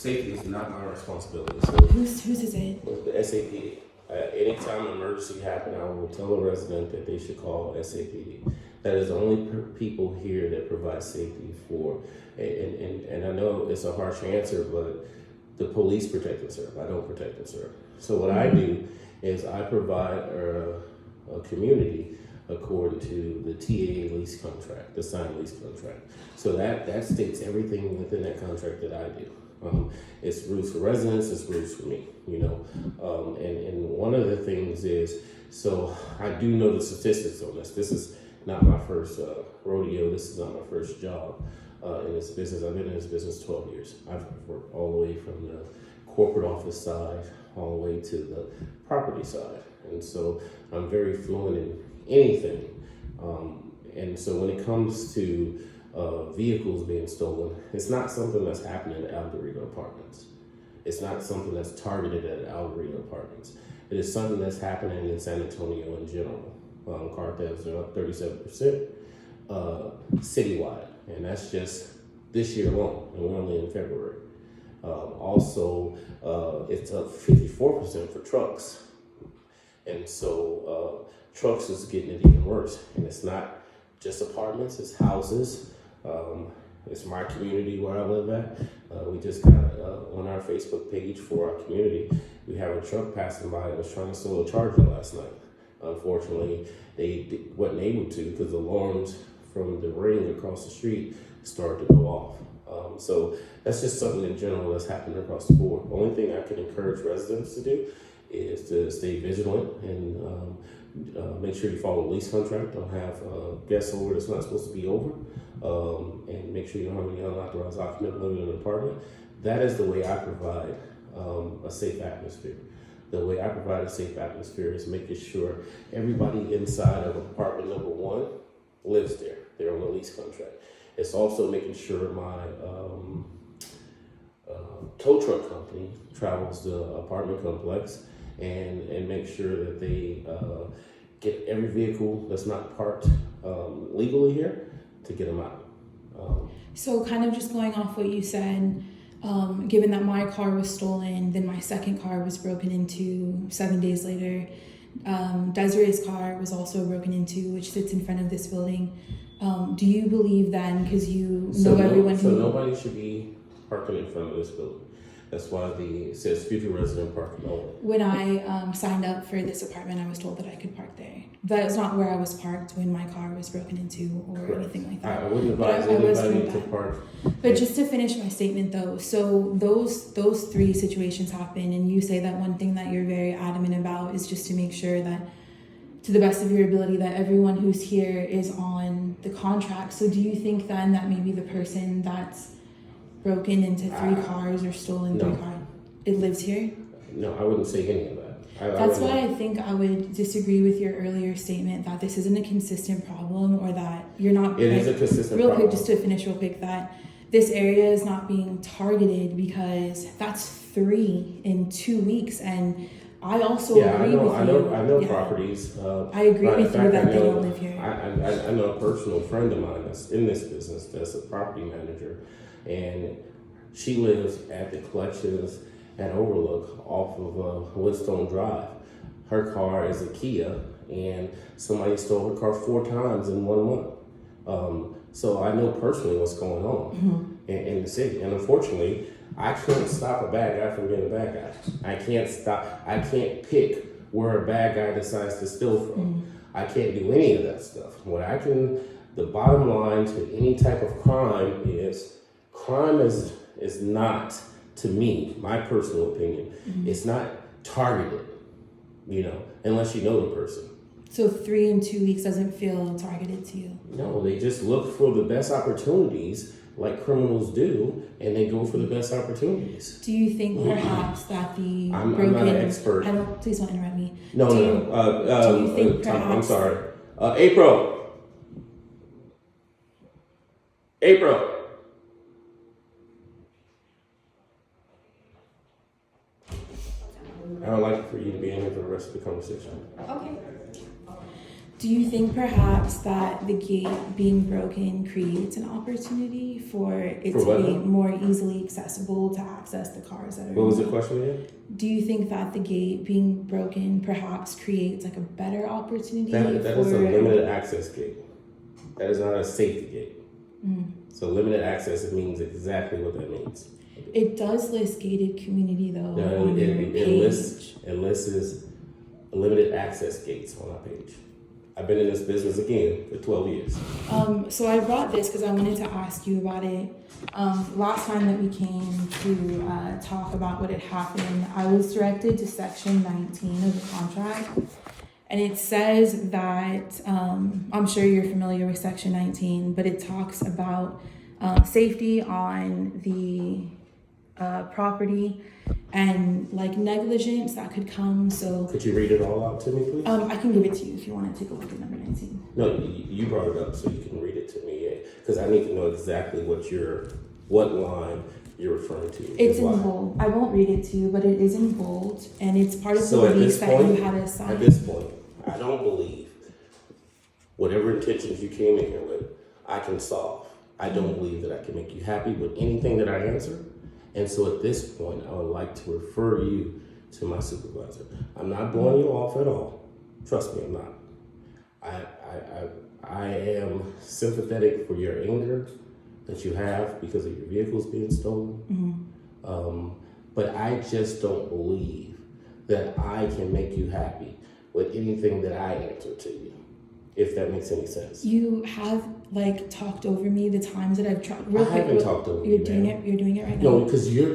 Safety is not my responsibility. So Whose is it? with the SAPD, anytime an emergency happens, I will tell a resident that they should call SAPD. That is the only people here that provide safety for, and I know it's a harsh answer, but the police protect and serve. I don't protect and serve. So what I do is I provide a community according to the TA lease contract, the signed lease contract. So that states everything within that contract that I do. It's rules for residents, it's rules for me, you know. And one of the things is, so I do know the statistics on this. This is not my first rodeo. This is not my first job in this business. I've been in this business 12 years. I've worked all the way from the corporate office side all the way to the property side. And so I'm very fluent in anything. And so when it comes to vehicles being stolen, it's not something that's happening at Algarita Apartments. It's not something that's targeted at Algarita Apartments. It is something that's happening in San Antonio in general. Car thefts are up 37% citywide, and that's just this year alone, and we're only in February. Also, it's up 54% for trucks. And so trucks is getting it even worse. And it's not just apartments, it's houses. It's my community where I live at. We just got on our Facebook page for our community, we have a truck passing by that was trying to steal a charger last night. Unfortunately, they wasn't able to because the alarms from the ring across the street started to go off. So that's just something in general that's happening across the board. The only thing I can encourage residents to do is to stay vigilant and make sure you follow the lease contract. Don't have guests over that's not supposed to be over. And make sure you don't have any unauthorized occupant living in an apartment. That is the way I provide a safe atmosphere. The way I provide a safe atmosphere is making sure everybody inside of apartment number 1 lives there. They're on a lease contract. It's also making sure my tow truck company travels the apartment complex and make sure that they get every vehicle that's not parked legally here to get them out. So kind of just going off what you said, given that my car was stolen, then my second car was broken into 7 days later. Desiree's car was also broken into, which sits in front of this building. Do you believe then, because you know everyone who... So nobody should be parking in front of this building. That's why it says future resident parking only. When I signed up for this apartment, I was told that I could park there. That's not where I was parked when my car was broken into or Correct. Anything like that. I wouldn't advise anybody to park. But just to finish my statement though, so those 3 situations happen, and you say that one thing that you're very adamant about is just to make sure that, to the best of your ability, that everyone who's here is on the contract. So do you think then that maybe the person that's broken into 3 cars or stolen 3 cars, it lives here? No, I wouldn't say any of that. That's why I think I would disagree with your earlier statement that this isn't a consistent problem, or that you're not... It is a consistent real problem. quick, just to finish real quick, that this area is not being targeted, because that's 3 in 2 weeks. And I also agree with you. I know properties. I agree with you that they don't live here. I know a personal friend of mine that's in this business that's a property manager, and she lives at the collections at Overlook off of Woodstone Drive. Her car is a Kia, and somebody stole her car 4 times in 1 month. So I know personally what's going on in the city, and unfortunately, I can't stop a bad guy from being a bad guy. I can't pick where a bad guy decides to steal from. I can't do any of that stuff. The bottom line to any type of crime is not, to me, my personal opinion, it's not targeted, unless you know the person. So 3 in 2 weeks doesn't feel targeted to you? No, they just look for the best opportunities like criminals do, and they go for the best opportunities. Do you think perhaps that the I'm broken... not an expert. Please don't interrupt me. No. Do you think perhaps... I'm sorry. April. I would like for you to be in here for the rest of the conversation. Okay. Do you think perhaps that the gate being broken creates an opportunity for it For to what be now? more easily accessible to access the cars that are What was in the question again? Do you think that the gate being broken perhaps creates like a better opportunity That for is a limited access gate. That is not a safety gate. So limited access, it means exactly what that means. It does list gated community though No, on your it page. lists limited access gates on our page. I've been in this business again for 12 years. So I brought this because I wanted to ask you about it. Last time that we came to talk about what had happened, I was directed to section 19 of the contract. And it says that, I'm sure you're familiar with section 19, but it talks about safety on the property and like negligence that could come. So Could you read it all out to me, please? I can give it to you if you want to take a look at number 19. No, you brought it up, so you can read it to me, because I need to know exactly what line you're referring to. It's in bold. I won't read it to you, but it is in bold, and it's part of the So at release this that point, you had to sign. at this point, I don't believe whatever intentions you came in here with, I can solve. I don't believe that I can make you happy with anything that I answer. And so at this point, I would like to refer you to my supervisor. I'm not blowing you off at all. Trust me, I'm not. I am sympathetic for your anger that you have because of your vehicles being stolen. But I just don't believe that I can make you happy with anything that I answer to you, if that makes any sense. You have like talked over me the times that I've tried. I haven't talked over you, You're doing ma'am. it. You're doing it right now. No, because you're